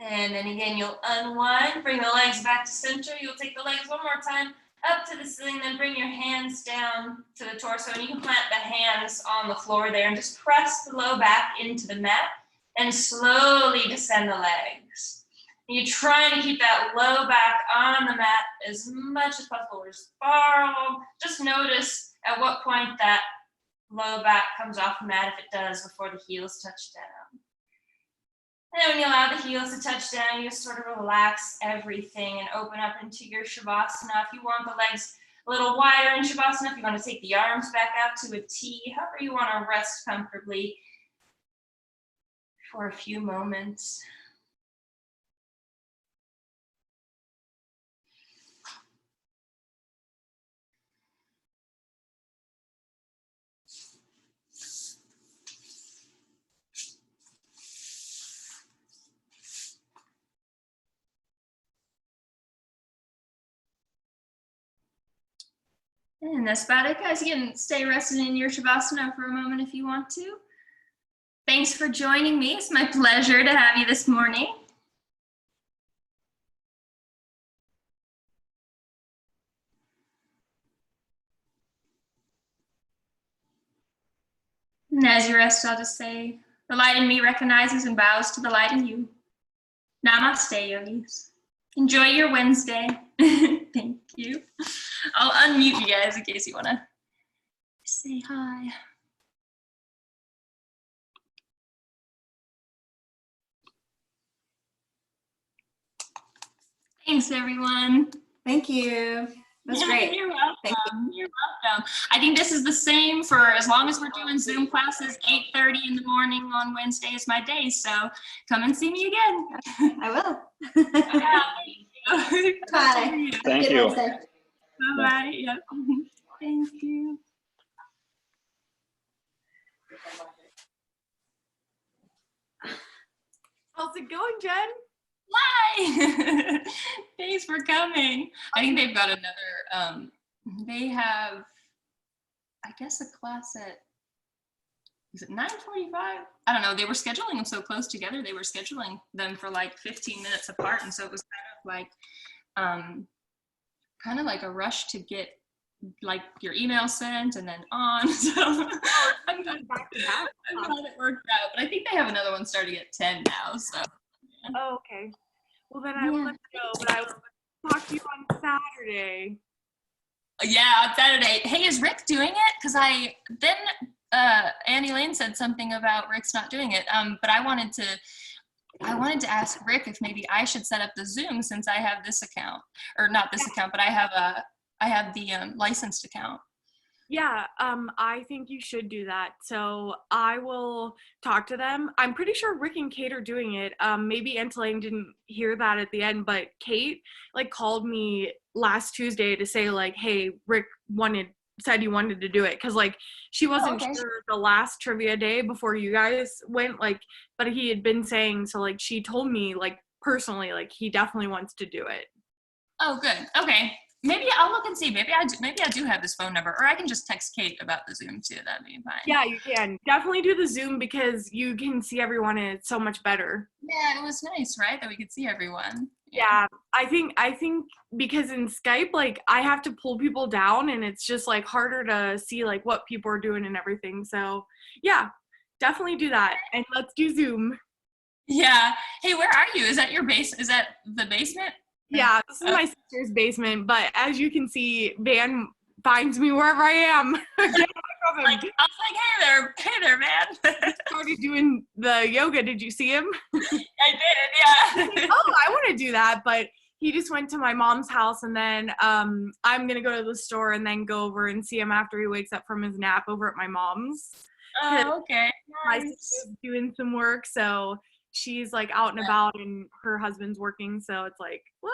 And then again, you'll unwind, bring the legs back to center. You'll take the legs one more time up to the ceiling, then bring your hands down to the torso, and you can plant the hands on the floor there and just press the low back into the mat and slowly descend the legs. And you're trying to keep that low back on the mat as much as possible. Just far, just notice at what point that low back comes off the mat, if it does, before the heels touch down. And then when you allow the heels to touch down, you just sort of relax everything and open up into your Shavasana. If you want the legs a little wider in Shavasana, if you want to take the arms back out to a T, however you want to rest comfortably for a few moments. And that's about it, guys. You can stay rested in your Shavasana for a moment if you want to. Thanks for joining me. It's my pleasure to have you this morning. And as you rest, I'll just say, the light in me recognizes and bows to the light in you. Namaste, yogis. Enjoy your Wednesday. Thank you. I'll unmute you guys in case you want to say hi. Thanks, everyone. Thank you. That's great. You're welcome. Thank you. You're welcome. I think this is the same for as long as we're doing Zoom classes. 8:30 in the morning on Wednesday is my day, so come and see me again. I will. Bye. Bye. Thank Good you. Wednesday. Bye. Yep. Thank you. How's it going, Jen? Bye. Hi. Thanks for coming. I think they've got another, they have, I guess, a class at, is it 9:45? I don't know. They were scheduling them so close together. They were scheduling them for like 15 minutes apart. And so it was kind of like a rush to get like your email sent and then on. So I'm glad it worked out. But I think they have another one starting at 10 now. So. Oh, okay. Well, then I will let you go, but I will talk to you on Saturday. Yeah, on Saturday. Hey, is Rick doing it? Because Annie Lane said something about Rick's not doing it. But I wanted to ask Rick if maybe I should set up the Zoom since I have this account, or not this account, but I have the licensed account. Yeah, I think you should do that. So I will talk to them. I'm pretty sure Rick and Kate are doing it. Maybe Antelaine didn't hear that at the end, but Kate like called me last Tuesday to say like, hey, Rick said he wanted to do it because like she wasn't sure the last trivia day before you guys went, like, but he had been saying, so like she told me like personally like he definitely wants to do it. Oh, good. Okay. Maybe I'll look and see. Maybe I do have this phone number, or I can just text Kate about the Zoom too. That'd be fine. Yeah, you can definitely do the Zoom because you can see everyone and it's so much better. Yeah, it was nice, right? That we could see everyone. Yeah, I think because in Skype, like I have to pull people down and it's just like harder to see like what people are doing and everything. So yeah, definitely do that. And let's do Zoom. Yeah. Hey, where are you? Is that your base? Is that the basement? Yeah, this is my sister's basement, but as you can see, Van finds me wherever I am. I was like, hey there, man. He started doing the yoga. Did you see him? I did, yeah. Oh, I want to do that, but he just went to my mom's house, and then I'm gonna go to the store and then go over and see him after he wakes up from his nap over at my mom's. Oh, okay. My Nice. sister's doing some work, so she's like out and about, and her husband's working, so it's like, what?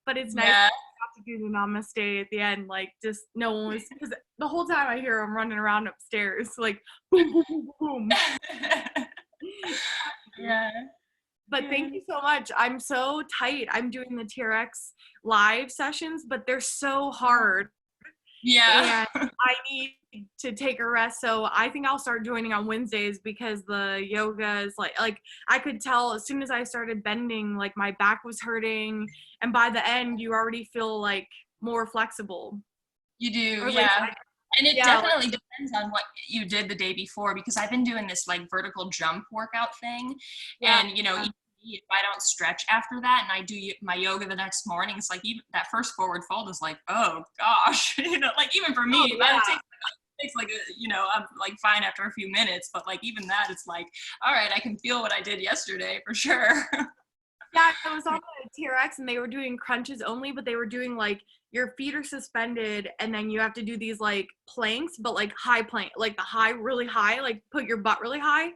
But it's nice to do the namaste at the end, like just no one was, because the whole time I hear him running around upstairs, like boom, boom, boom, boom. Yeah. But thank you so much. I'm so tight. I'm doing the TRX live sessions, but they're so hard. Yeah. And I need to take a rest. So I think I'll start joining on Wednesdays because the yoga is like I could tell as soon as I started bending, like my back was hurting. And by the end, you already feel like more flexible. You do, or yeah. And it yeah, definitely depends on what you did the day before, because I've been doing this like vertical jump workout thing. Yeah. And, you know, even if I don't stretch after that and I do my yoga the next morning, it's like even that first forward fold is like, oh gosh, you know, like even for me, it takes like, you know, I'm like fine after a few minutes, but like even that, it's like, all right, I can feel what I did yesterday for sure. Yeah, I was on the TRX and they were doing crunches only, but they were doing like your feet are suspended and then you have to do these like planks, but like high plank, like the high, really high, like put your butt really high.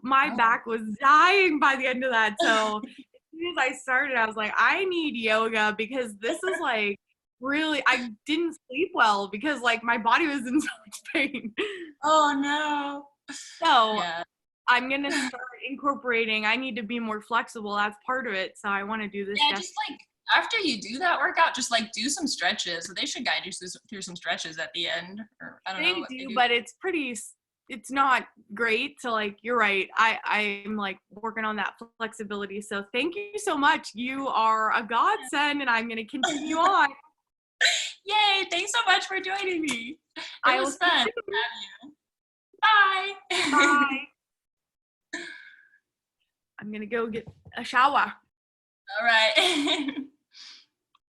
My back was dying by the end of that. So as soon as I started, I was like, I need yoga because this is like really, I didn't sleep well because like my body was in so much pain. Oh no. So I'm going to start incorporating, I need to be more flexible. That's part of it. So I want to do this. Yeah, just like after you do that workout, just like do some stretches. So they should guide you through some stretches at the end. Or I don't know what they do. But it's not great. So like, you're right. I'm like working on that flexibility. So thank you so much. You are a godsend and I'm going to continue on. Yay. Thanks so much for joining me. It was fun to have you. Bye. Bye. I'm going to go get a shower. All right.